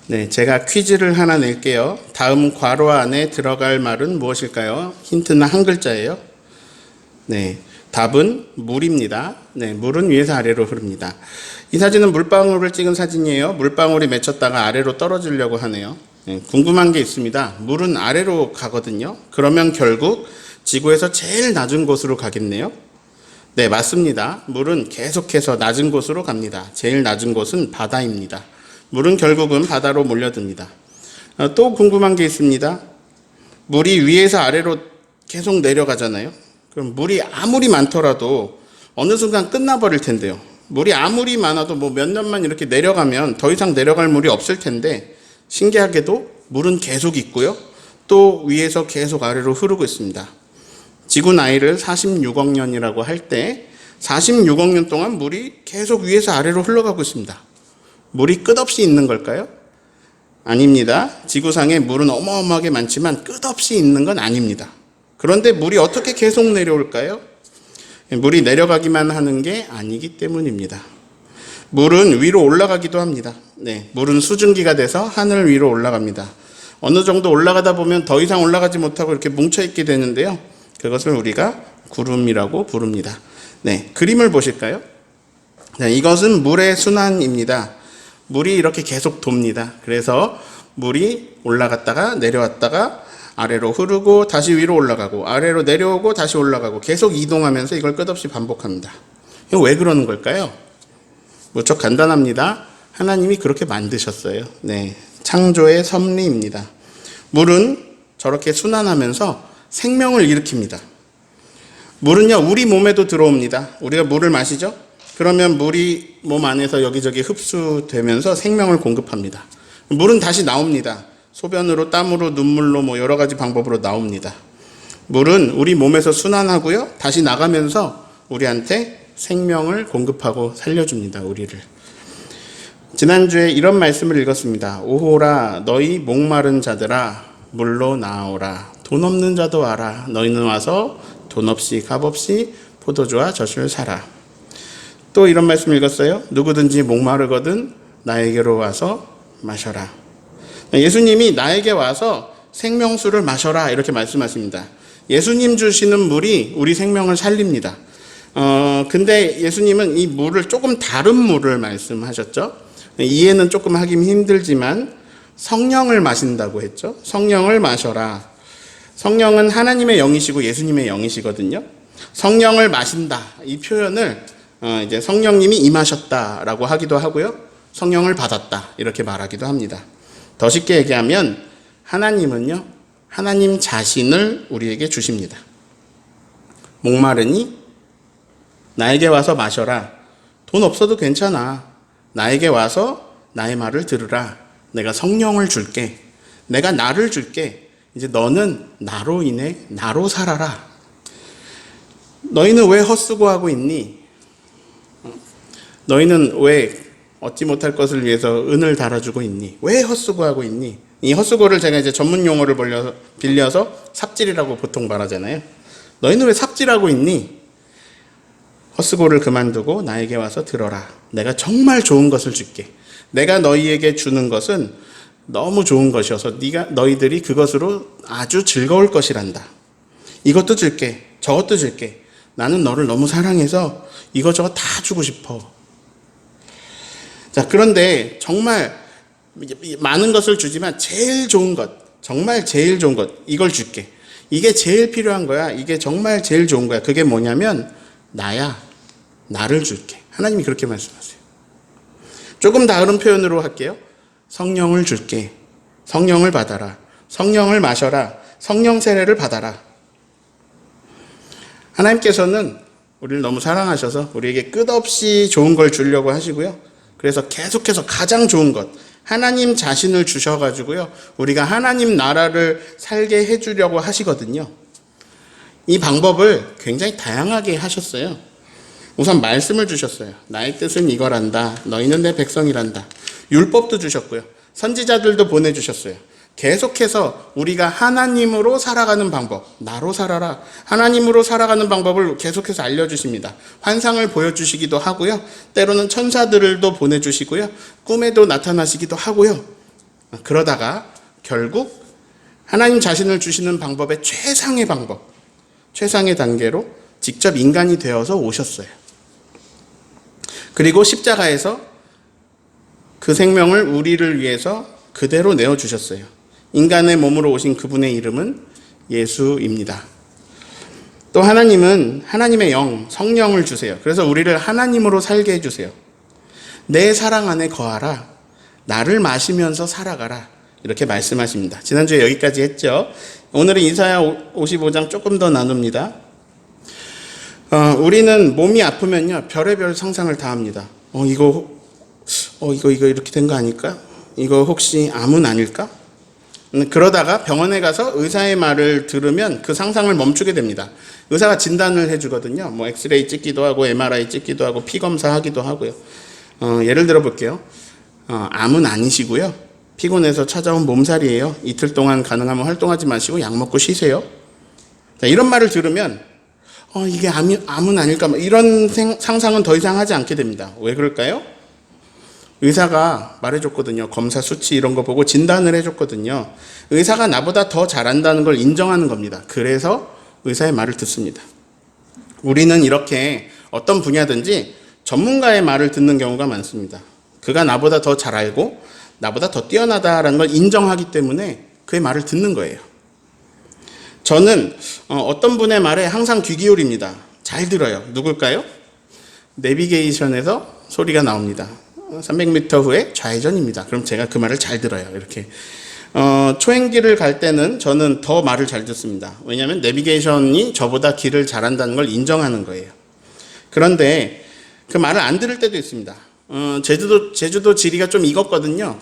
네, 제가 퀴즈를 하나 낼게요. 다음 괄호 안에 들어갈 말은 무엇일까요? 힌트는 한 글자예요. 네, 답은 물입니다. 네, 물은 위에서 아래로 흐릅니다. 이 사진은 물방울을 찍은 사진이에요. 물방울이 맺혔다가 아래로 떨어지려고 하네요. 네, 궁금한 게 있습니다. 물은 아래로 가거든요. 그러면 결국 지구에서 제일 낮은 곳으로 가겠네요. 네, 맞습니다. 물은 계속해서 낮은 곳으로 갑니다. 제일 낮은 곳은 바다입니다. 물은 결국은 바다로 몰려듭니다. 또 궁금한 게 있습니다. 물이 위에서 아래로 계속 내려가잖아요. 그럼 물이 아무리 많더라도 어느 순간 끝나버릴 텐데요. 물이 아무리 많아도 뭐 몇 년만 이렇게 내려가면 더 이상 내려갈 물이 없을 텐데, 신기하게도 물은 계속 있고요. 또 위에서 계속 아래로 흐르고 있습니다. 지구 나이를 46억 년이라고 할 때 46억 년 동안 물이 계속 위에서 아래로 흘러가고 있습니다. 물이 끝없이 있는 걸까요? 아닙니다. 지구상에 물은 어마어마하게 많지만 끝없이 있는 건 아닙니다. 그런데 물이 어떻게 계속 내려올까요? 물이 내려가기만 하는 게 아니기 때문입니다. 물은 위로 올라가기도 합니다. 네, 물은 수증기가 돼서 하늘 위로 올라갑니다. 어느 정도 올라가다 보면 더 이상 올라가지 못하고 이렇게 뭉쳐있게 되는데요. 그것을 우리가 구름이라고 부릅니다. 네, 그림을 보실까요? 네, 이것은 물의 순환입니다. 물이 이렇게 계속 돕니다. 그래서 물이 올라갔다가 내려왔다가 아래로 흐르고 다시 위로 올라가고 아래로 내려오고 다시 올라가고 계속 이동하면서 이걸 끝없이 반복합니다. 이거 왜 그러는 걸까요? 무척 간단합니다. 하나님이 그렇게 만드셨어요. 네, 창조의 섭리입니다. 물은 저렇게 순환하면서 생명을 일으킵니다. 물은요, 우리 몸에도 들어옵니다. 우리가 물을 마시죠? 그러면 물이 몸 안에서 여기저기 흡수되면서 생명을 공급합니다. 물은 다시 나옵니다. 소변으로, 땀으로, 눈물로 뭐 여러 가지 방법으로 나옵니다. 물은 우리 몸에서 순환하고요, 다시 나가면서 우리한테 생명을 공급하고 살려줍니다. 우리를. 지난주에 이런 말씀을 읽었습니다. 오호라 너희 목마른 자들아 물로 나오라. 돈 없는 자도 와라. 너희는 와서 돈 없이 값 없이 포도주와 젖을 사라. 또 이런 말씀을 읽었어요. 누구든지 목마르거든 나에게로 와서 마셔라. 예수님이 나에게 와서 생명수를 마셔라 이렇게 말씀하십니다. 예수님 주시는 물이 우리 생명을 살립니다. 근데 예수님은 이 물을 조금 다른 물을 말씀하셨죠. 이해는 조금 하기 힘들지만 성령을 마신다고 했죠. 성령을 마셔라. 성령은 하나님의 영이시고 예수님의 영이시거든요. 성령을 마신다. 이 표현을 이제 성령님이 임하셨다라고 하기도 하고요. 성령을 받았다. 이렇게 말하기도 합니다. 더 쉽게 얘기하면 하나님은요, 하나님 자신을 우리에게 주십니다. 목마르니 나에게 와서 마셔라. 돈 없어도 괜찮아. 나에게 와서 나의 말을 들으라. 내가 성령을 줄게. 내가 나를 줄게. 이제 너는 나로 인해 나로 살아라. 너희는 왜 헛수고하고 있니? 너희는 왜 얻지 못할 것을 위해서 은을 달아주고 있니? 왜 헛수고하고 있니? 이 헛수고를 제가 이제 전문 용어를 빌려서 삽질이라고 보통 말하잖아요. 너희는 왜 삽질하고 있니? 헛수고를 그만두고 나에게 와서 들어라. 내가 정말 좋은 것을 줄게. 내가 너희에게 주는 것은 너무 좋은 것이어서 너희들이 그것으로 아주 즐거울 것이란다. 이것도 줄게. 저것도 줄게. 나는 너를 너무 사랑해서 이것저것 다 주고 싶어. 자, 그런데 정말 많은 것을 주지만 제일 좋은 것, 정말 제일 좋은 것, 이걸 줄게. 이게 제일 필요한 거야. 이게 정말 제일 좋은 거야. 그게 뭐냐면 나야. 나를 줄게. 하나님이 그렇게 말씀하세요. 조금 다른 표현으로 할게요. 성령을 줄게. 성령을 받아라. 성령을 마셔라. 성령 세례를 받아라. 하나님께서는 우리를 너무 사랑하셔서 우리에게 끝없이 좋은 걸 주려고 하시고요. 그래서 계속해서 가장 좋은 것, 하나님 자신을 주셔가지고요, 우리가 하나님 나라를 살게 해주려고 하시거든요. 이 방법을 굉장히 다양하게 하셨어요. 우선 말씀을 주셨어요. 나의 뜻은 이거란다. 너희는 내 백성이란다. 율법도 주셨고요. 선지자들도 보내주셨어요. 계속해서 우리가 하나님으로 살아가는 방법, 나로 살아라. 하나님으로 살아가는 방법을 계속해서 알려주십니다. 환상을 보여주시기도 하고요. 때로는 천사들도 보내주시고요. 꿈에도 나타나시기도 하고요. 그러다가 결국 하나님 자신을 주시는 방법의 최상의 방법, 최상의 단계로 직접 인간이 되어서 오셨어요. 그리고 십자가에서 그 생명을 우리를 위해서 그대로 내어주셨어요. 인간의 몸으로 오신 그분의 이름은 예수입니다. 또 하나님은 하나님의 영, 성령을 주세요. 그래서 우리를 하나님으로 살게 해주세요. 내 사랑 안에 거하라. 나를 마시면서 살아가라. 이렇게 말씀하십니다. 지난주에 여기까지 했죠. 오늘은 이사야 55장 조금 더 나눕니다. 우리는 몸이 아프면요, 별의별 상상을 다 합니다. 이거 이렇게 된 거 아닐까? 이거 혹시 암은 아닐까? 그러다가 병원에 가서 의사의 말을 들으면 그 상상을 멈추게 됩니다. 의사가 진단을 해주거든요. 뭐 엑스레이 찍기도 하고 MRI 찍기도 하고 피 검사하기도 하고요. 예를 들어 볼게요. 암은 아니시고요. 피곤해서 찾아온 몸살이에요. 이틀 동안 가능하면 활동하지 마시고 약 먹고 쉬세요. 자, 이런 말을 들으면 이게 암은 아닐까? 이런 상상은 더 이상 하지 않게 됩니다. 왜 그럴까요? 의사가 말해줬거든요. 검사 수치 이런 거 보고 진단을 해줬거든요. 의사가 나보다 더 잘한다는 걸 인정하는 겁니다. 그래서 의사의 말을 듣습니다. 우리는 이렇게 어떤 분야든지 전문가의 말을 듣는 경우가 많습니다. 그가 나보다 더 잘 알고 나보다 더 뛰어나다라는 걸 인정하기 때문에 그의 말을 듣는 거예요. 저는 어떤 분의 말에 항상 귀 기울입니다. 잘 들어요. 누굴까요? 내비게이션에서 소리가 나옵니다. 300m 후에 좌회전입니다. 그럼 제가 그 말을 잘 들어요. 이렇게. 초행길을 갈 때는 저는 더 말을 잘 듣습니다. 왜냐하면 내비게이션이 저보다 길을 잘한다는 걸 인정하는 거예요. 그런데 그 말을 안 들을 때도 있습니다. 제주도 지리가 좀 익었거든요.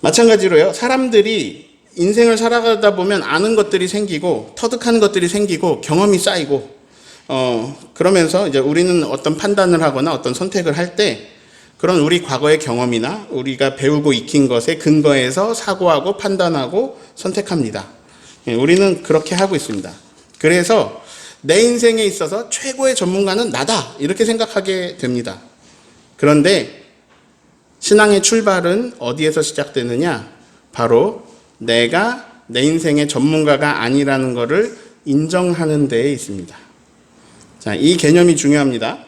마찬가지로요. 사람들이 인생을 살아가다 보면 아는 것들이 생기고 터득하는 것들이 생기고 경험이 쌓이고 그러면서 이제 우리는 어떤 판단을 하거나 어떤 선택을 할 때 그런 우리 과거의 경험이나 우리가 배우고 익힌 것에 근거해서 사고하고 판단하고 선택합니다. 우리는 그렇게 하고 있습니다. 그래서 내 인생에 있어서 최고의 전문가는 나다 이렇게 생각하게 됩니다. 그런데 신앙의 출발은 어디에서 시작되느냐? 바로 내가 내 인생의 전문가가 아니라는 것을 인정하는 데에 있습니다. 자, 이 개념이 중요합니다.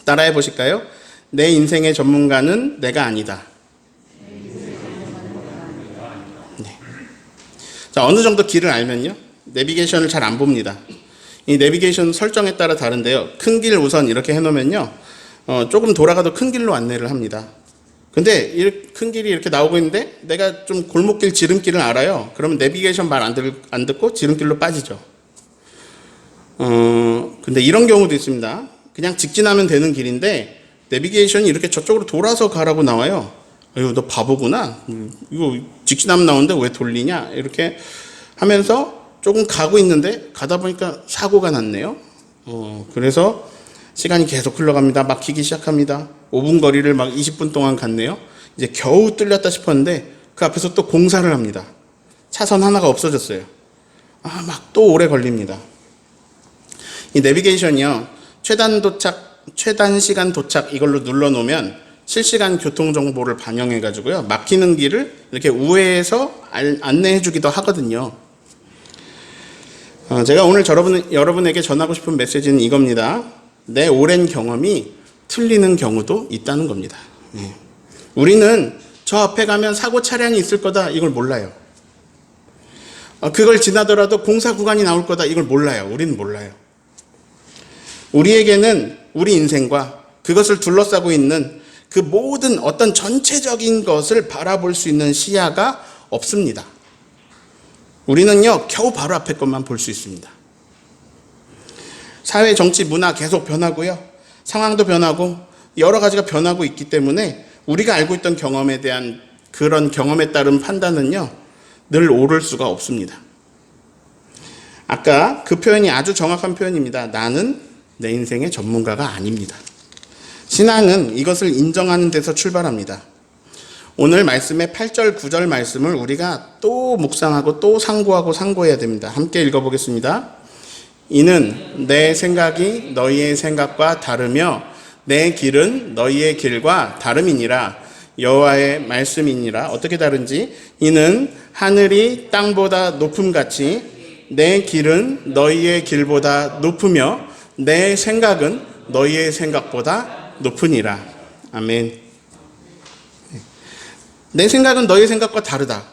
따라해 보실까요? 내 인생의 전문가는 내가 아니다. 네. 자, 어느 정도 길을 알면요. 내비게이션을 잘 안 봅니다. 이 내비게이션 설정에 따라 다른데요. 큰 길 우선 이렇게 해놓으면요. 조금 돌아가도 큰 길로 안내를 합니다. 근데 큰 길이 이렇게 나오고 있는데 내가 좀 골목길 지름길을 알아요. 그러면 내비게이션 말 안 듣고 지름길로 빠지죠. 근데 이런 경우도 있습니다. 그냥 직진하면 되는 길인데 내비게이션이 이렇게 저쪽으로 돌아서 가라고 나와요. 아유, 너 바보구나. 이거 직진하면 나오는데 왜 돌리냐? 이렇게 하면서 조금 가고 있는데 가다 보니까 사고가 났네요. 그래서 시간이 계속 흘러갑니다. 막히기 시작합니다. 5분 거리를 막 20분 동안 갔네요. 이제 겨우 뚫렸다 싶었는데 그 앞에서 또 공사를 합니다. 차선 하나가 없어졌어요. 막 또 오래 걸립니다. 이 내비게이션이요. 최단 시간 도착 이걸로 눌러놓으면 실시간 교통 정보를 반영해가지고요. 막히는 길을 이렇게 우회해서 안내해주기도 하거든요. 제가 오늘 여러분에게 전하고 싶은 메시지는 이겁니다. 내 오랜 경험이 틀리는 경우도 있다는 겁니다. 우리는 저 앞에 가면 사고 차량이 있을 거다 이걸 몰라요. 그걸 지나더라도 공사 구간이 나올 거다 이걸 몰라요. 우리는 몰라요. 우리에게는 우리 인생과 그것을 둘러싸고 있는 그 모든 어떤 전체적인 것을 바라볼 수 있는 시야가 없습니다. 우리는요, 겨우 바로 앞에 것만 볼 수 있습니다. 사회, 정치, 문화 계속 변하고요. 상황도 변하고 여러 가지가 변하고 있기 때문에 우리가 알고 있던 경험에 대한 그런 경험에 따른 판단은요, 늘 옳을 수가 없습니다. 아까 그 표현이 아주 정확한 표현입니다. 나는 내 인생의 전문가가 아닙니다. 신앙은 이것을 인정하는 데서 출발합니다. 오늘 말씀의 8절, 9절 말씀을 우리가 또 묵상하고 또 상고해야 됩니다. 함께 읽어보겠습니다. 이는 내 생각이 너희의 생각과 다르며 내 길은 너희의 길과 다름이니라. 여호와의 말씀이니라. 어떻게 다른지? 이는 하늘이 땅보다 높음같이 내 길은 너희의 길보다 높으며 내 생각은 너희의 생각보다 높으니라. 아멘. 내 생각은 너희의 생각과 다르다.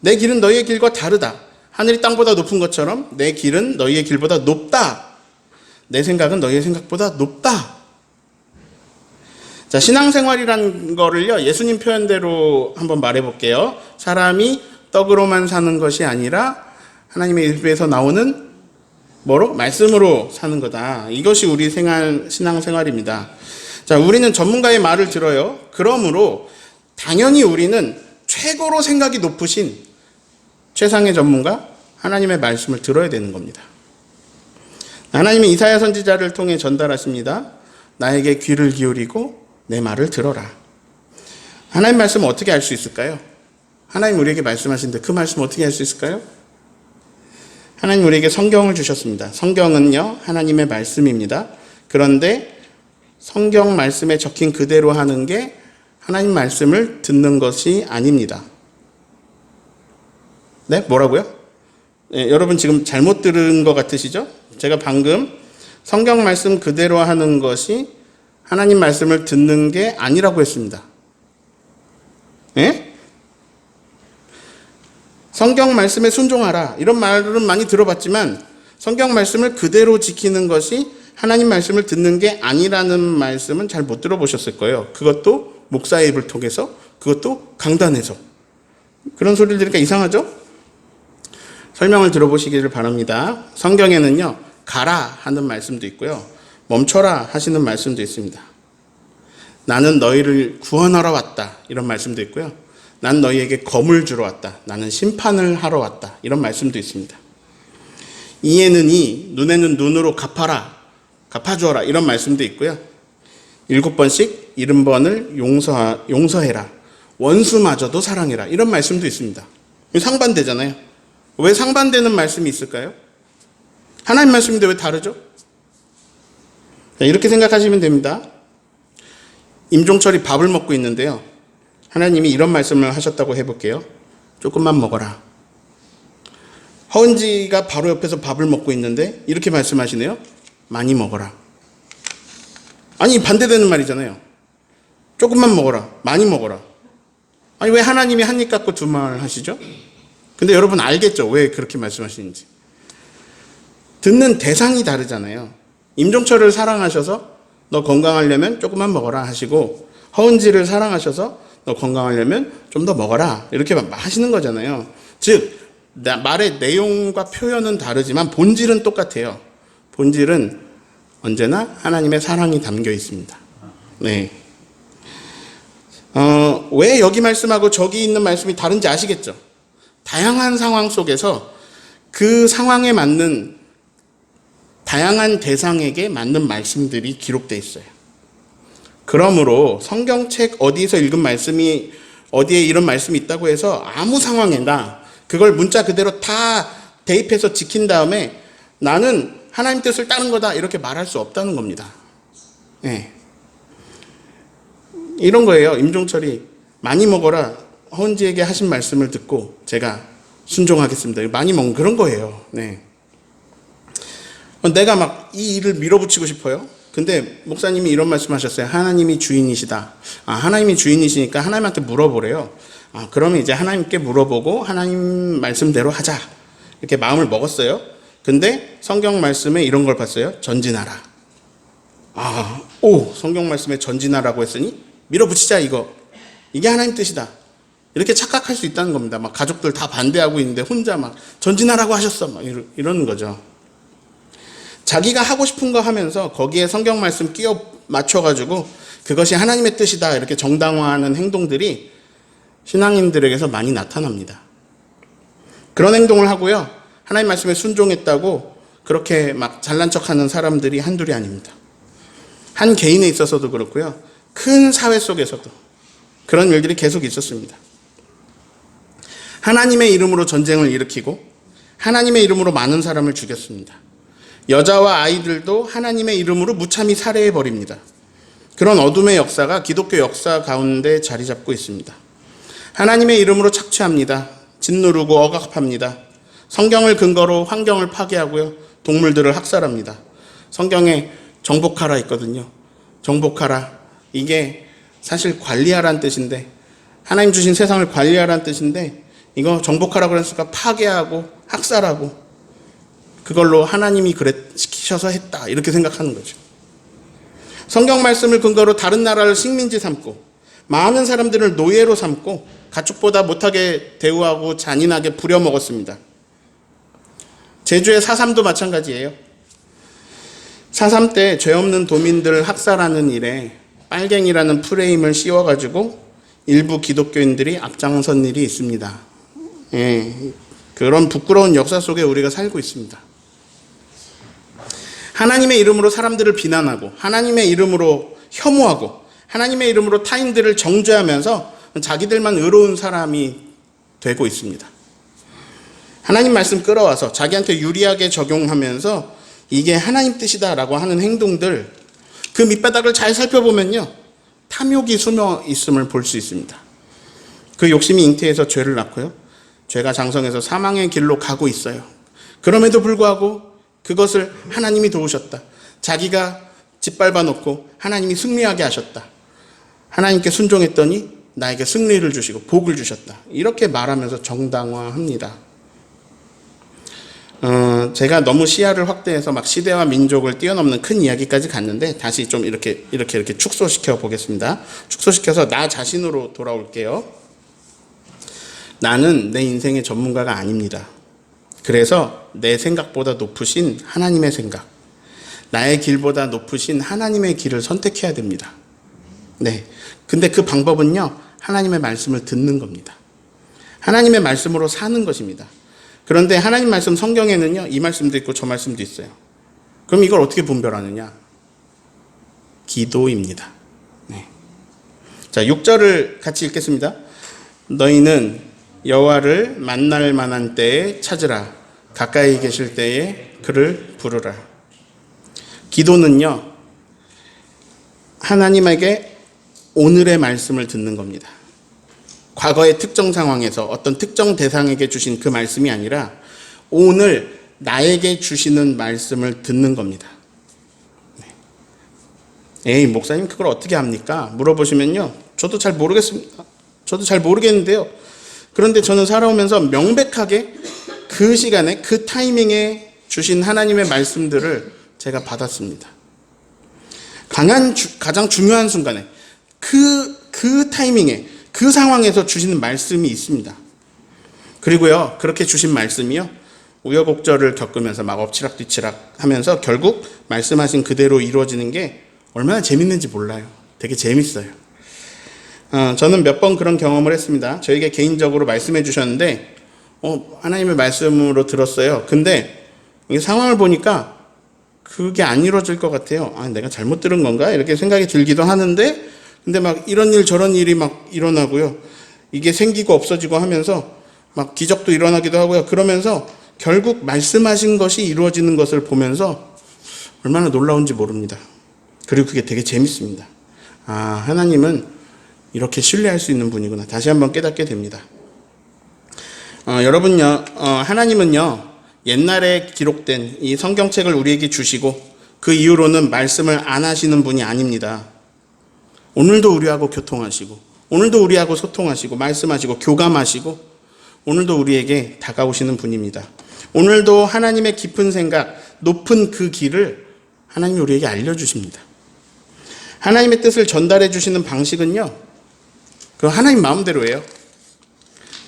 내 길은 너희의 길과 다르다. 하늘이 땅보다 높은 것처럼 내 길은 너희의 길보다 높다. 내 생각은 너희의 생각보다 높다. 자, 신앙생활이라는 거를요, 예수님 표현대로 한번 말해볼게요. 사람이 떡으로만 사는 것이 아니라 하나님의 입에서 나오는 뭐로? 말씀으로 사는 거다. 이것이 우리 신앙생활입니다. 자, 우리는 전문가의 말을 들어요. 그러므로 당연히 우리는 최고로 생각이 높으신 최상의 전문가, 하나님의 말씀을 들어야 되는 겁니다. 하나님이 이사야 선지자를 통해 전달하십니다. 나에게 귀를 기울이고 내 말을 들어라. 하나님 말씀은 어떻게 알 수 있을까요? 하나님 우리에게 말씀하시는데 그 말씀 어떻게 알 수 있을까요? 하나님 우리에게 성경을 주셨습니다. 성경은요, 하나님의 말씀입니다. 그런데 성경 말씀에 적힌 그대로 하는 게 하나님 말씀을 듣는 것이 아닙니다. 네? 뭐라고요? 네, 여러분 지금 잘못 들은 것 같으시죠? 제가 방금 성경 말씀 그대로 하는 것이 하나님 말씀을 듣는 게 아니라고 했습니다. 예? 성경 말씀에 순종하라. 이런 말은 많이 들어봤지만 성경 말씀을 그대로 지키는 것이 하나님 말씀을 듣는 게 아니라는 말씀은 잘 못 들어보셨을 거예요. 그것도 목사의 입을 통해서, 그것도 강단에서. 그런 소리를 들으니까 이상하죠? 설명을 들어보시기를 바랍니다. 성경에는요, 가라 하는 말씀도 있고요, 멈춰라 하시는 말씀도 있습니다. 나는 너희를 구원하러 왔다. 이런 말씀도 있고요. 난 너희에게 검을 주러 왔다. 나는 심판을 하러 왔다. 이런 말씀도 있습니다. 이에는 이, 눈에는 눈으로 갚아주어라. 이런 말씀도 있고요. 7번씩 70번을 용서해라. 원수마저도 사랑해라. 이런 말씀도 있습니다. 상반되잖아요. 왜 상반되는 말씀이 있을까요? 하나님 말씀인데 왜 다르죠? 이렇게 생각하시면 됩니다. 임종철이 밥을 먹고 있는데요, 하나님이 이런 말씀을 하셨다고 해볼게요. 조금만 먹어라. 허은지가 바로 옆에서 밥을 먹고 있는데 이렇게 말씀하시네요. 많이 먹어라. 아니, 반대되는 말이잖아요. 조금만 먹어라. 많이 먹어라. 아니, 왜 하나님이 한 입 갖고 두 말 하시죠? 근데 여러분 알겠죠? 왜 그렇게 말씀하시는지. 듣는 대상이 다르잖아요. 임종철을 사랑하셔서 너 건강하려면 조금만 먹어라 하시고, 허은지를 사랑하셔서 너 건강하려면 좀 더 먹어라 이렇게 하시는 거잖아요. 즉 말의 내용과 표현은 다르지만 본질은 똑같아요. 본질은 언제나 하나님의 사랑이 담겨 있습니다. 네. 왜 여기 말씀하고 저기 있는 말씀이 다른지 아시겠죠? 다양한 상황 속에서 그 상황에 맞는 다양한 대상에게 맞는 말씀들이 기록되어 있어요. 그러므로 성경책 어디에서 읽은 말씀이 어디에 이런 말씀이 있다고 해서 아무 상황에나 그걸 문자 그대로 다 대입해서 지킨 다음에 나는 하나님 뜻을 따른 거다 이렇게 말할 수 없다는 겁니다. 네. 이런 거예요. 임종철이 많이 먹어라 허은지에게 하신 말씀을 듣고 제가 순종하겠습니다. 많이 먹는 그런 거예요. 네. 내가 막 이 일을 밀어붙이고 싶어요. 근데 목사님이 이런 말씀하셨어요. 하나님이 주인이시다. 하나님이 주인이시니까 하나님한테 물어보래요. 그러면 이제 하나님께 물어보고 하나님 말씀대로 하자. 이렇게 마음을 먹었어요. 근데 성경 말씀에 이런 걸 봤어요. 전진하라. 성경 말씀에 전진하라고 했으니 밀어붙이자 이거. 이게 하나님 뜻이다. 이렇게 착각할 수 있다는 겁니다. 막 가족들 다 반대하고 있는데 혼자 막 전진하라고 하셨어. 막 이러는 거죠. 자기가 하고 싶은 거 하면서 거기에 성경 말씀 끼워 맞춰가지고 그것이 하나님의 뜻이다 이렇게 정당화하는 행동들이 신앙인들에게서 많이 나타납니다. 그런 행동을 하고요, 하나님 말씀에 순종했다고 그렇게 막 잘난 척하는 사람들이 한둘이 아닙니다. 한 개인에 있어서도 그렇고요, 큰 사회 속에서도 그런 일들이 계속 있었습니다. 하나님의 이름으로 전쟁을 일으키고 하나님의 이름으로 많은 사람을 죽였습니다. 여자와 아이들도 하나님의 이름으로 무참히 살해해버립니다. 그런 어둠의 역사가 기독교 역사 가운데 자리 잡고 있습니다. 하나님의 이름으로 착취합니다. 짓누르고 억압합니다. 성경을 근거로 환경을 파괴하고요. 동물들을 학살합니다. 성경에 정복하라 있거든요. 정복하라. 이게 사실 관리하라는 뜻인데, 하나님 주신 세상을 관리하라는 뜻인데, 이거 정복하라고 그랬으니까 파괴하고 학살하고 그걸로 하나님이 시키셔서 했다, 이렇게 생각하는 거죠. 성경 말씀을 근거로 다른 나라를 식민지 삼고 많은 사람들을 노예로 삼고 가축보다 못하게 대우하고 잔인하게 부려먹었습니다. 제주의 4.3도 마찬가지예요. 4.3 때 죄 없는 도민들을 학살하는 일에 빨갱이라는 프레임을 씌워가지고 일부 기독교인들이 앞장선 일이 있습니다. 예, 그런 부끄러운 역사 속에 우리가 살고 있습니다. 하나님의 이름으로 사람들을 비난하고 하나님의 이름으로 혐오하고 하나님의 이름으로 타인들을 정죄하면서 자기들만 의로운 사람이 되고 있습니다. 하나님 말씀 끌어와서 자기한테 유리하게 적용하면서 이게 하나님 뜻이다라고 하는 행동들, 그 밑바닥을 잘 살펴보면요, 탐욕이 숨어 있음을 볼 수 있습니다. 그 욕심이 잉태해서 죄를 낳고요, 죄가 장성해서 사망의 길로 가고 있어요. 그럼에도 불구하고 그것을 하나님이 도우셨다. 자기가 짓밟아 놓고 하나님이 승리하게 하셨다. 하나님께 순종했더니 나에게 승리를 주시고 복을 주셨다. 이렇게 말하면서 정당화합니다. 제가 너무 시야를 확대해서 막 시대와 민족을 뛰어넘는 큰 이야기까지 갔는데 다시 좀 이렇게 축소시켜 보겠습니다. 축소시켜서 나 자신으로 돌아올게요. 나는 내 인생의 전문가가 아닙니다. 그래서 내 생각보다 높으신 하나님의 생각, 나의 길보다 높으신 하나님의 길을 선택해야 됩니다. 네. 근데 그 방법은요, 하나님의 말씀을 듣는 겁니다. 하나님의 말씀으로 사는 것입니다. 그런데 하나님 말씀 성경에는요, 이 말씀도 있고 저 말씀도 있어요. 그럼 이걸 어떻게 분별하느냐? 기도입니다. 네. 자, 6절을 같이 읽겠습니다. 너희는 여호와를 만날 만한 때에 찾으라. 가까이 계실 때에 그를 부르라. 기도는요, 하나님에게 오늘의 말씀을 듣는 겁니다. 과거의 특정 상황에서 어떤 특정 대상에게 주신 그 말씀이 아니라 오늘 나에게 주시는 말씀을 듣는 겁니다. 에이, 목사님 그걸 어떻게 합니까? 물어보시면요, 저도 잘 모르겠습니다. 저도 잘 모르겠는데요. 그런데 저는 살아오면서 명백하게 그 시간에 그 타이밍에 주신 하나님의 말씀들을 제가 받았습니다. 가장 중요한 순간에 그 타이밍에 그 상황에서 주시는 말씀이 있습니다. 그리고요, 그렇게 주신 말씀이요, 우여곡절을 겪으면서 막 엎치락뒤치락 하면서 결국 말씀하신 그대로 이루어지는 게 얼마나 재밌는지 몰라요. 되게 재밌어요. 저는 몇 번 그런 경험을 했습니다. 저에게 개인적으로 말씀해 주셨는데 하나님의 말씀으로 들었어요. 근데 이 상황을 보니까 그게 안 이루어질 것 같아요. 내가 잘못 들은 건가? 이렇게 생각이 들기도 하는데, 근데 막 이런 일 저런 일이 막 일어나고요. 이게 생기고 없어지고 하면서 막 기적도 일어나기도 하고요. 그러면서 결국 말씀하신 것이 이루어지는 것을 보면서 얼마나 놀라운지 모릅니다. 그리고 그게 되게 재밌습니다. 하나님은 이렇게 신뢰할 수 있는 분이구나. 다시 한번 깨닫게 됩니다. 여러분요, 하나님은요, 옛날에 기록된 이 성경책을 우리에게 주시고 그 이후로는 말씀을 안 하시는 분이 아닙니다. 오늘도 우리하고 교통하시고, 오늘도 우리하고 소통하시고, 말씀하시고, 교감하시고, 오늘도 우리에게 다가오시는 분입니다. 오늘도 하나님의 깊은 생각, 높은 그 길을 하나님이 우리에게 알려주십니다. 하나님의 뜻을 전달해 주시는 방식은요, 그 하나님 마음대로예요.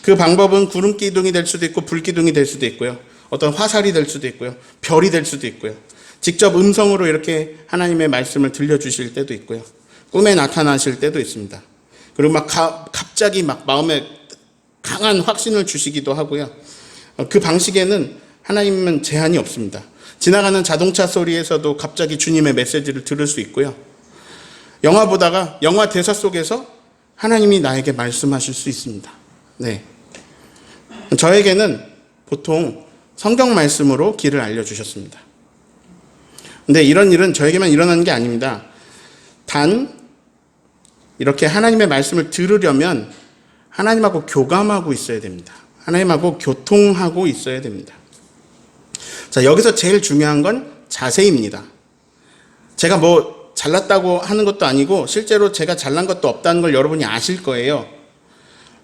그 방법은 구름 기둥이 될 수도 있고 불 기둥이 될 수도 있고요. 어떤 화살이 될 수도 있고요. 별이 될 수도 있고요. 직접 음성으로 이렇게 하나님의 말씀을 들려주실 때도 있고요. 꿈에 나타나실 때도 있습니다. 그리고 막 갑자기 막 마음에 강한 확신을 주시기도 하고요. 그 방식에는 하나님은 제한이 없습니다. 지나가는 자동차 소리에서도 갑자기 주님의 메시지를 들을 수 있고요. 영화 보다가 영화 대사 속에서 하나님이 나에게 말씀하실 수 있습니다. 네. 저에게는 보통 성경 말씀으로 길을 알려주셨습니다. 근데 이런 일은 저에게만 일어나는 게 아닙니다. 단 이렇게 하나님의 말씀을 들으려면 하나님하고 교감하고 있어야 됩니다. 하나님하고 교통하고 있어야 됩니다. 자, 여기서 제일 중요한 건 자세입니다. 제가 뭐 잘났다고 하는 것도 아니고 실제로 제가 잘난 것도 없다는 걸 여러분이 아실 거예요.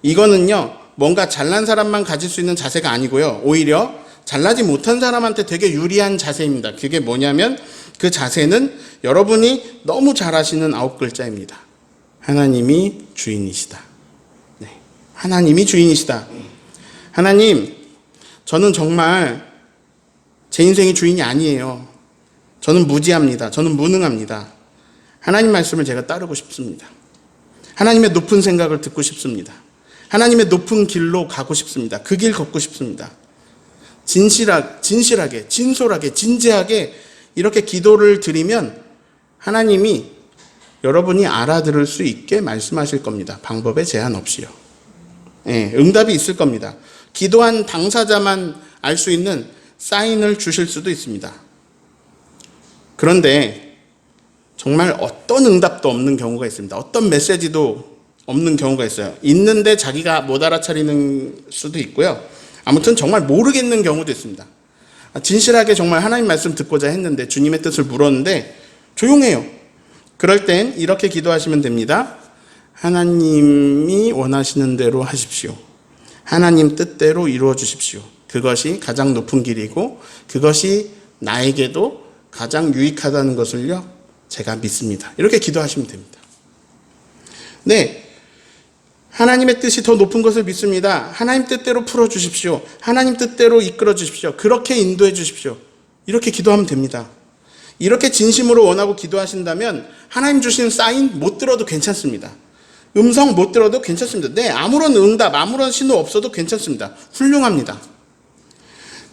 이거는요, 뭔가 잘난 사람만 가질 수 있는 자세가 아니고요. 오히려 잘나지 못한 사람한테 되게 유리한 자세입니다. 그게 뭐냐면 그 자세는 여러분이 너무 잘 아시는 9글자입니다. 하나님이 주인이시다. 네. 하나님이 주인이시다. 하나님, 저는 정말 제 인생의 주인이 아니에요. 저는 무지합니다. 저는 무능합니다. 하나님 말씀을 제가 따르고 싶습니다. 하나님의 높은 생각을 듣고 싶습니다. 하나님의 높은 길로 가고 싶습니다. 그 길 걷고 싶습니다. 진실하게, 진솔하게, 진지하게 이렇게 기도를 드리면 하나님이 여러분이 알아들을 수 있게 말씀하실 겁니다. 방법에 제한 없이요. 예, 응답이 있을 겁니다. 기도한 당사자만 알 수 있는 사인을 주실 수도 있습니다. 그런데 정말 어떤 응답도 없는 경우가 있습니다. 어떤 메시지도 없는 경우가 있어요. 있는데 자기가 못 알아차리는 수도 있고요. 아무튼 정말 모르겠는 경우도 있습니다. 진실하게 정말 하나님 말씀 듣고자 했는데 주님의 뜻을 물었는데 조용해요. 그럴 땐 이렇게 기도하시면 됩니다. 하나님이 원하시는 대로 하십시오. 하나님 뜻대로 이루어 주십시오. 그것이 가장 높은 길이고 그것이 나에게도 가장 유익하다는 것을요, 제가 믿습니다. 이렇게 기도하시면 됩니다. 네, 하나님의 뜻이 더 높은 것을 믿습니다. 하나님 뜻대로 풀어주십시오. 하나님 뜻대로 이끌어 주십시오. 그렇게 인도해 주십시오. 이렇게 기도하면 됩니다. 이렇게 진심으로 원하고 기도하신다면 하나님 주신 사인 못 들어도 괜찮습니다. 음성 못 들어도 괜찮습니다. 네, 아무런 응답, 아무런 신호 없어도 괜찮습니다. 훌륭합니다.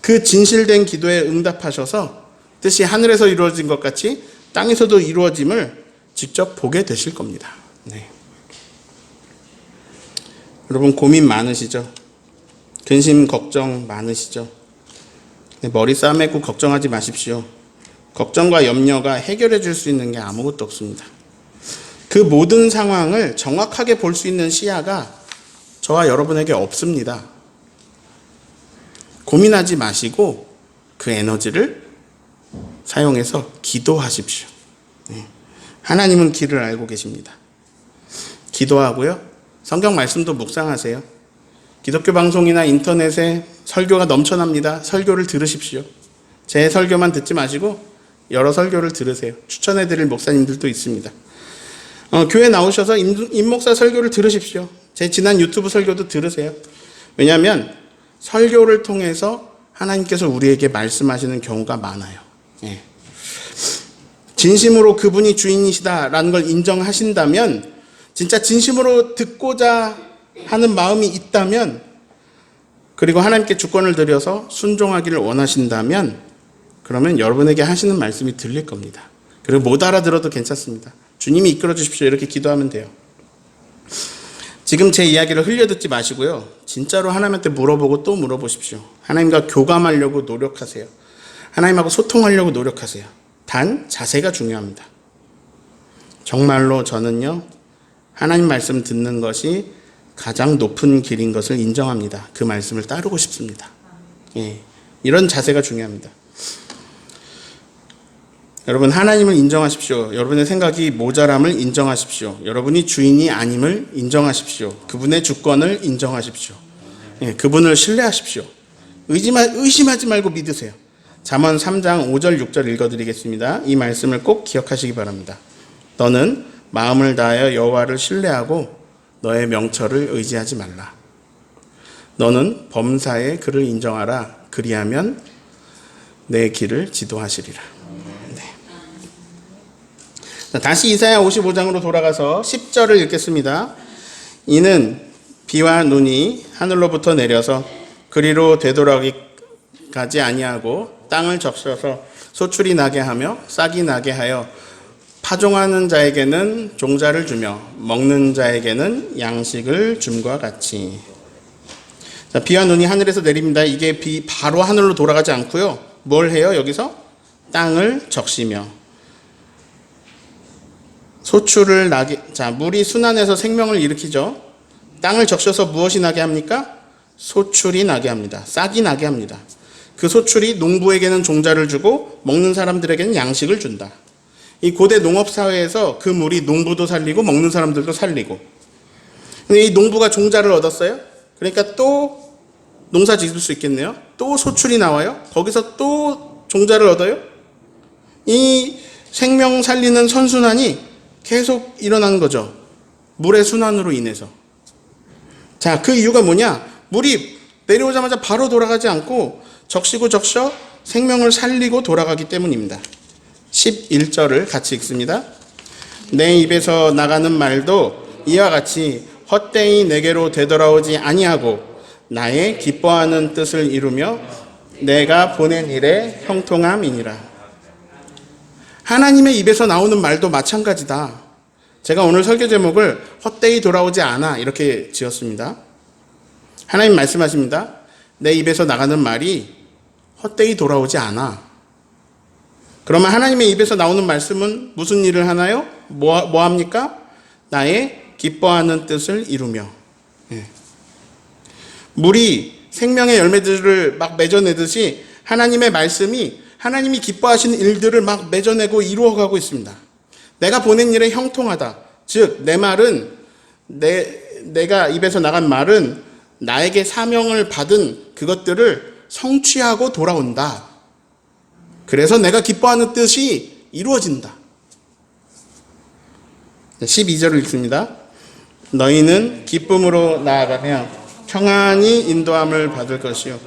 그 진실된 기도에 응답하셔서 뜻이 하늘에서 이루어진 것 같이 땅에서도 이루어짐을 직접 보게 되실 겁니다. 네. 여러분 고민 많으시죠? 근심 걱정 많으시죠? 네, 머리 싸매고 걱정하지 마십시오. 걱정과 염려가 해결해 줄 수 있는 게 아무것도 없습니다. 그 모든 상황을 정확하게 볼 수 있는 시야가 저와 여러분에게 없습니다. 고민하지 마시고 그 에너지를 사용해서 기도하십시오. 네. 하나님은 길을 알고 계십니다. 기도하고요. 성경 말씀도 묵상하세요. 기독교 방송이나 인터넷에 설교가 넘쳐납니다. 설교를 들으십시오. 제 설교만 듣지 마시고 여러 설교를 들으세요. 추천해드릴 목사님들도 있습니다. 교회 나오셔서 임 목사 설교를 들으십시오. 제 지난 유튜브 설교도 들으세요. 왜냐하면 설교를 통해서 하나님께서 우리에게 말씀하시는 경우가 많아요. 예. 진심으로 그분이 주인이시다라는 걸 인정하신다면, 진짜 진심으로 듣고자 하는 마음이 있다면, 그리고 하나님께 주권을 드려서 순종하기를 원하신다면, 그러면 여러분에게 하시는 말씀이 들릴 겁니다. 그리고 못 알아들어도 괜찮습니다. 주님이 이끌어 주십시오. 이렇게 기도하면 돼요. 지금 제 이야기를 흘려듣지 마시고요. 진짜로 하나님한테 물어보고 또 물어보십시오. 하나님과 교감하려고 노력하세요. 하나님하고 소통하려고 노력하세요. 단 자세가 중요합니다. 정말로 저는요, 하나님 말씀 듣는 것이 가장 높은 길인 것을 인정합니다. 그 말씀을 따르고 싶습니다. 예, 이런 자세가 중요합니다. 여러분, 하나님을 인정하십시오. 여러분의 생각이 모자람을 인정하십시오. 여러분이 주인이 아님을 인정하십시오. 그분의 주권을 인정하십시오. 예, 그분을 신뢰하십시오. 의심하지 말고 믿으세요. 잠언 3장 5절 6절 읽어드리겠습니다. 이 말씀을 꼭 기억하시기 바랍니다. 너는 마음을 다하여 여호와를 신뢰하고 너의 명철을 의지하지 말라. 너는 범사에 그를 인정하라. 그리하면 내 길을 지도하시리라. 다시 이사야 55장으로 돌아가서 10절을 읽겠습니다. 이는 비와 눈이 하늘로부터 내려서 그리로 되돌아가지 아니하고 땅을 적셔서 소출이 나게 하며 싹이 나게 하여 파종하는 자에게는 종자를 주며 먹는 자에게는 양식을 줌과 같이. 자, 비와 눈이 하늘에서 내립니다. 이게 비 바로 하늘로 돌아가지 않고요. 뭘 해요? 여기서 땅을 적시며 소출을 나게, 자, 물이 순환해서 생명을 일으키죠. 땅을 적셔서 무엇이 나게 합니까? 소출이 나게 합니다. 싹이 나게 합니다. 그 소출이 농부에게는 종자를 주고 먹는 사람들에게는 양식을 준다. 이 고대 농업사회에서 그 물이 농부도 살리고 먹는 사람들도 살리고. 근데 이 농부가 종자를 얻었어요. 그러니까 또 농사 짓을 수 있겠네요. 또 소출이 나와요. 거기서 또 종자를 얻어요. 이 생명 살리는 선순환이 계속 일어나는 거죠. 물의 순환으로 인해서. 자, 그 이유가 뭐냐? 물이 내려오자마자 바로 돌아가지 않고 적시고 적셔 생명을 살리고 돌아가기 때문입니다. 11절을 같이 읽습니다. 내 입에서 나가는 말도 이와 같이 헛되이 내게로 되돌아오지 아니하고 나의 기뻐하는 뜻을 이루며 내가 보낸 일에 형통함이니라. 하나님의 입에서 나오는 말도 마찬가지다. 제가 오늘 설교 제목을 헛되이 돌아오지 않아 이렇게 지었습니다. 하나님 말씀하십니다. 내 입에서 나가는 말이 헛되이 돌아오지 않아. 그러면 하나님의 입에서 나오는 말씀은 무슨 일을 하나요? 뭐 합니까? 나의 기뻐하는 뜻을 이루며. 물이 생명의 열매들을 막 맺어내듯이 하나님의 말씀이 하나님이 기뻐하시는 일들을 막 맺어내고 이루어가고 있습니다. 내가 보낸 일에 형통하다. 즉, 내 말은, 내가 입에서 나간 말은 나에게 사명을 받은 그것들을 성취하고 돌아온다. 그래서 내가 기뻐하는 뜻이 이루어진다. 12절을 읽습니다. 너희는 기쁨으로 나아가며 평안히 인도함을 받을 것이요.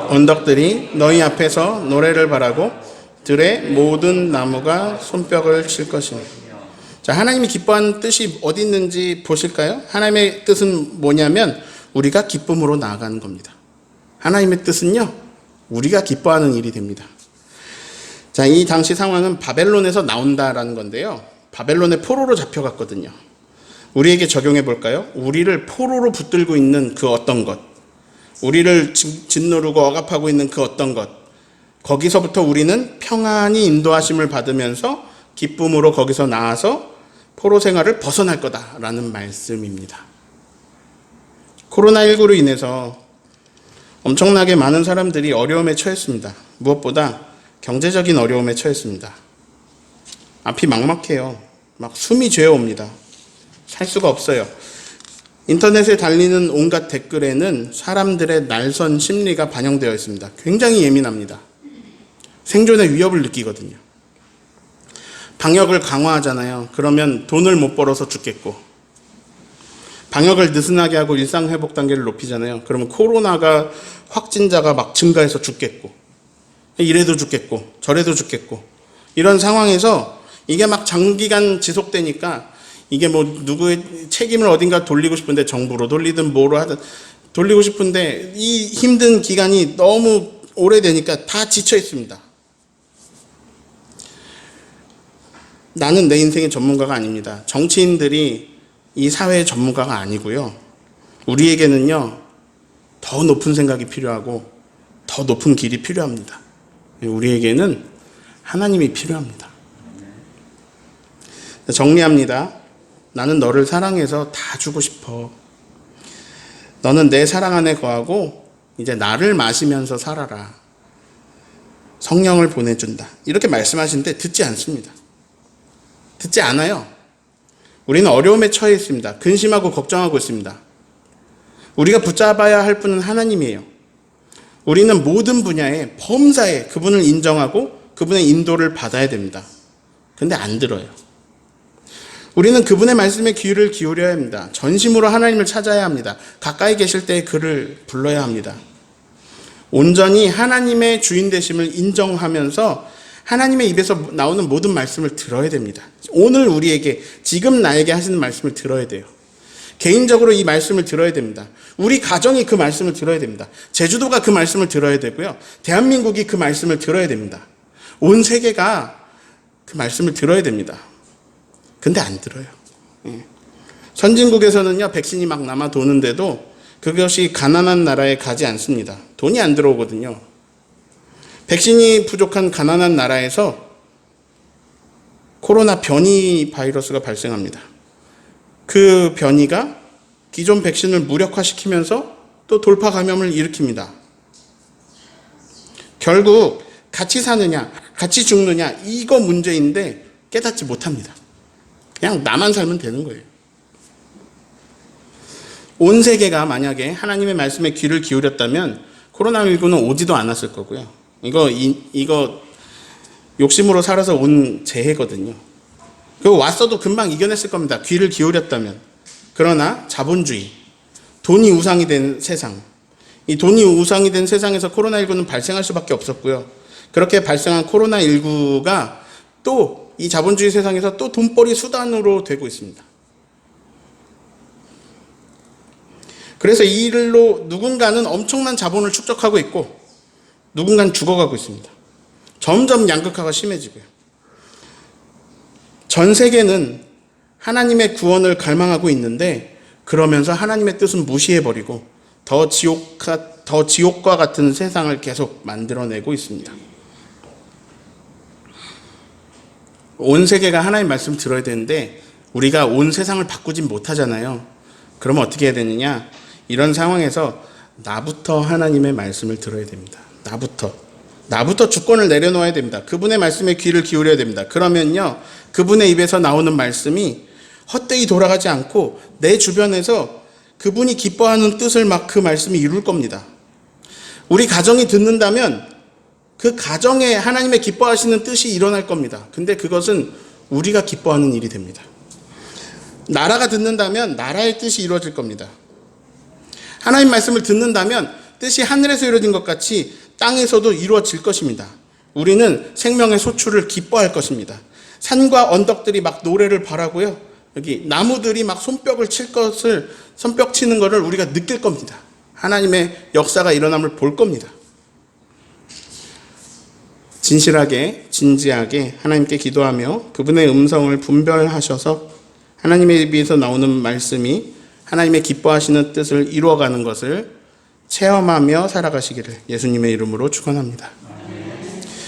언덕들이 너희 앞에서 노래를 바라고 들의 모든 나무가 손뼉을 칠 것이니. 자, 하나님이 기뻐하는 뜻이 어디 있는지 보실까요? 하나님의 뜻은 뭐냐면 우리가 기쁨으로 나아가는 겁니다. 하나님의 뜻은요, 우리가 기뻐하는 일이 됩니다. 자, 이 당시 상황은 바벨론에서 나온다라는 건데요. 바벨론의 포로로 잡혀갔거든요. 우리에게 적용해 볼까요? 우리를 포로로 붙들고 있는 그 어떤 것, 우리를 짓누르고 억압하고 있는 그 어떤 것, 거기서부터 우리는 평안히 인도하심을 받으면서 기쁨으로 거기서 나와서 포로 생활을 벗어날 거다라는 말씀입니다. 코로나19로 인해서 엄청나게 많은 사람들이 어려움에 처했습니다. 무엇보다 경제적인 어려움에 처했습니다. 앞이 막막해요. 막 숨이 죄어옵니다. 살 수가 없어요. 인터넷에 달리는 온갖 댓글에는 사람들의 날선 심리가 반영되어 있습니다. 굉장히 예민합니다. 생존의 위협을 느끼거든요. 방역을 강화하잖아요. 그러면 돈을 못 벌어서 죽겠고, 방역을 느슨하게 하고 일상 회복 단계를 높이잖아요. 그러면 코로나가 확진자가 막 증가해서 죽겠고, 이래도 죽겠고 저래도 죽겠고, 이런 상황에서 이게 막 장기간 지속되니까 이게 뭐 누구의 책임을 어딘가 돌리고 싶은데, 정부로 돌리든 뭐로 하든 돌리고 싶은데 이 힘든 기간이 너무 오래되니까 다 지쳐 있습니다. 나는 내 인생의 전문가가 아닙니다. 정치인들이 이 사회의 전문가가 아니고요. 우리에게는요, 더 높은 생각이 필요하고 더 높은 길이 필요합니다. 우리에게는 하나님이 필요합니다. 정리합니다. 나는 너를 사랑해서 다 주고 싶어. 너는 내 사랑 안에 거하고 이제 나를 마시면서 살아라. 성령을 보내준다. 이렇게 말씀하시는데 듣지 않습니다. 듣지 않아요. 우리는 어려움에 처해 있습니다. 근심하고 걱정하고 있습니다. 우리가 붙잡아야 할 분은 하나님이에요. 우리는 모든 분야에 범사에 그분을 인정하고 그분의 인도를 받아야 됩니다. 근데 안 들어요. 우리는 그분의 말씀에 귀를 기울여야 합니다. 전심으로 하나님을 찾아야 합니다. 가까이 계실 때 그를 불러야 합니다. 온전히 하나님의 주인 되심을 인정하면서 하나님의 입에서 나오는 모든 말씀을 들어야 됩니다. 오늘 우리에게, 지금 나에게 하시는 말씀을 들어야 돼요. 개인적으로 이 말씀을 들어야 됩니다. 우리 가정이 그 말씀을 들어야 됩니다. 제주도가 그 말씀을 들어야 되고요. 대한민국이 그 말씀을 들어야 됩니다. 온 세계가 그 말씀을 들어야 됩니다. 근데 안 들어요. 선진국에서는요, 백신이 막 남아 도는데도 그것이 가난한 나라에 가지 않습니다. 돈이 안 들어오거든요. 백신이 부족한 가난한 나라에서 코로나 변이 바이러스가 발생합니다. 그 변이가 기존 백신을 무력화시키면서 또 돌파 감염을 일으킵니다. 결국 같이 사느냐, 같이 죽느냐, 이거 문제인데 깨닫지 못합니다. 그냥 나만 살면 되는 거예요. 온 세계가 만약에 하나님의 말씀에 귀를 기울였다면 코로나19는 오지도 않았을 거고요. 이거 욕심으로 살아서 온 재해거든요. 그리고 왔어도 금방 이겨냈을 겁니다. 귀를 기울였다면. 그러나 자본주의, 돈이 우상이 된 세상, 이 돈이 우상이 된 세상에서 코로나19는 발생할 수밖에 없었고요. 그렇게 발생한 코로나19가 또 이 자본주의 세상에서 또 돈벌이 수단으로 되고 있습니다. 그래서 이 일로 누군가는 엄청난 자본을 축적하고 있고 누군가는 죽어가고 있습니다. 점점 양극화가 심해지고요. 전 세계는 하나님의 구원을 갈망하고 있는데 그러면서 하나님의 뜻은 무시해버리고 더 지옥과 같은 세상을 계속 만들어내고 있습니다. 온 세계가 하나님 말씀 들어야 되는데 우리가 온 세상을 바꾸진 못하잖아요. 그러면 어떻게 해야 되느냐? 이런 상황에서 나부터 하나님의 말씀을 들어야 됩니다. 나부터 주권을 내려놓아야 됩니다. 그분의 말씀에 귀를 기울여야 됩니다. 그러면요, 그분의 입에서 나오는 말씀이 헛되이 돌아가지 않고 내 주변에서 그분이 기뻐하는 뜻을 막 그 말씀이 이룰 겁니다. 우리 가정이 듣는다면 그 가정에 하나님의 기뻐하시는 뜻이 일어날 겁니다. 근데 그것은 우리가 기뻐하는 일이 됩니다. 나라가 듣는다면 나라의 뜻이 이루어질 겁니다. 하나님 말씀을 듣는다면 뜻이 하늘에서 이루어진 것 같이 땅에서도 이루어질 것입니다. 우리는 생명의 소출을 기뻐할 것입니다. 산과 언덕들이 막 노래를 바라고요. 여기 나무들이 막 손뼉을 치는 것을 우리가 느낄 겁니다. 하나님의 역사가 일어남을 볼 겁니다. 진실하게, 진지하게 하나님께 기도하며 그분의 음성을 분별하셔서 하나님의 입에서 나오는 말씀이 하나님의 기뻐하시는 뜻을 이루어가는 것을 체험하며 살아가시기를 예수님의 이름으로 축원합니다.